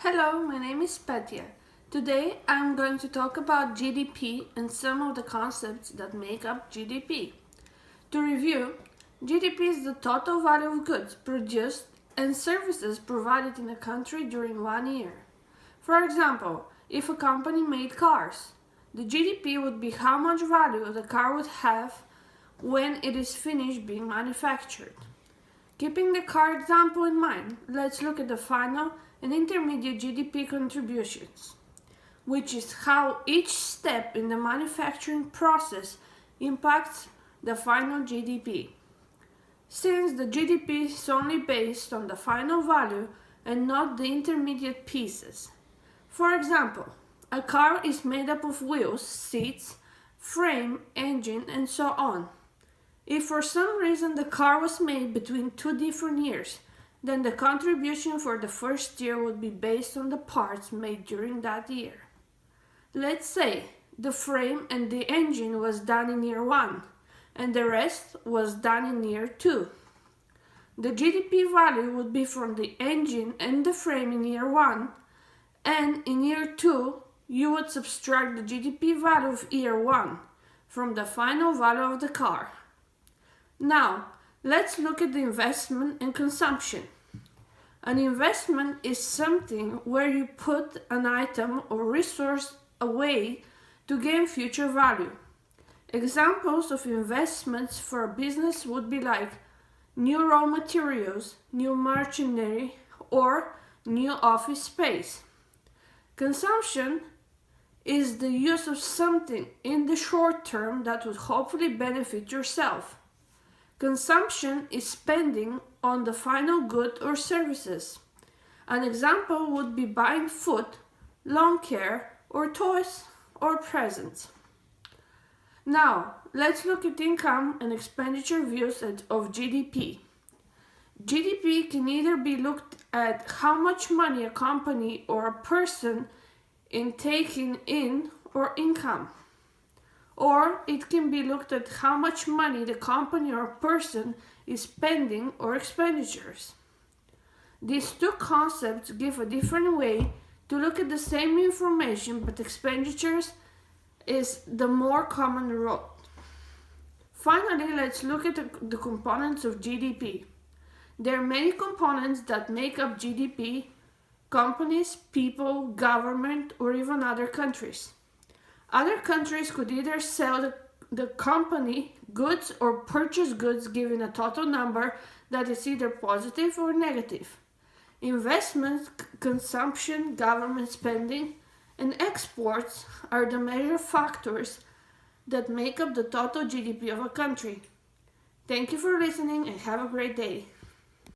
Hello, my name is Petya. Today I'm going to talk about GDP and some of the concepts that make up GDP. To review, GDP is the total value of goods produced and services provided in a country during 1 year. For example, if a company made cars, the GDP would be how much value the car would have when it is finished being manufactured. Keeping the car example in mind, let's look at the final and intermediate GDP contributions, which is how each step in the manufacturing process impacts the final GDP. Since the GDP is only based on the final value and not the intermediate pieces. For example, a car is made up of wheels, seats, frame, engine, and so on. If for some reason the car was made between two different years, then the contribution for the first year would be based on the parts made during that year. Let's say the frame and the engine was done in year 1 and the rest was done in year 2. The GDP value would be from the engine and the frame in year 1, and in year 2 you would subtract the GDP value of year 1 from the final value of the car. Now, let's look at the investment and consumption. An investment is something where you put an item or resource away to gain future value. Examples of investments for a business would be like new raw materials, new machinery, or new office space. Consumption is the use of something in the short term that would hopefully benefit yourself. Consumption is spending on the final good or services. An example would be buying food, lawn care, or toys or presents. Now, let's look at income and expenditure views of GDP. GDP can either be looked at how much money a company or a person is taking in or income. Or it can be looked at how much money the company or person is spending or expenditures. These two concepts give a different way to look at the same information, but expenditures is the more common route. Finally, let's look at the components of GDP. There are many components that make up GDP: companies, people, government, or even other countries. Other countries could either sell the company goods or purchase goods, giving a total number that is either positive or negative. Investments, consumption, government spending, and exports are the major factors that make up the total GDP of a country. Thank you for listening and have a great day.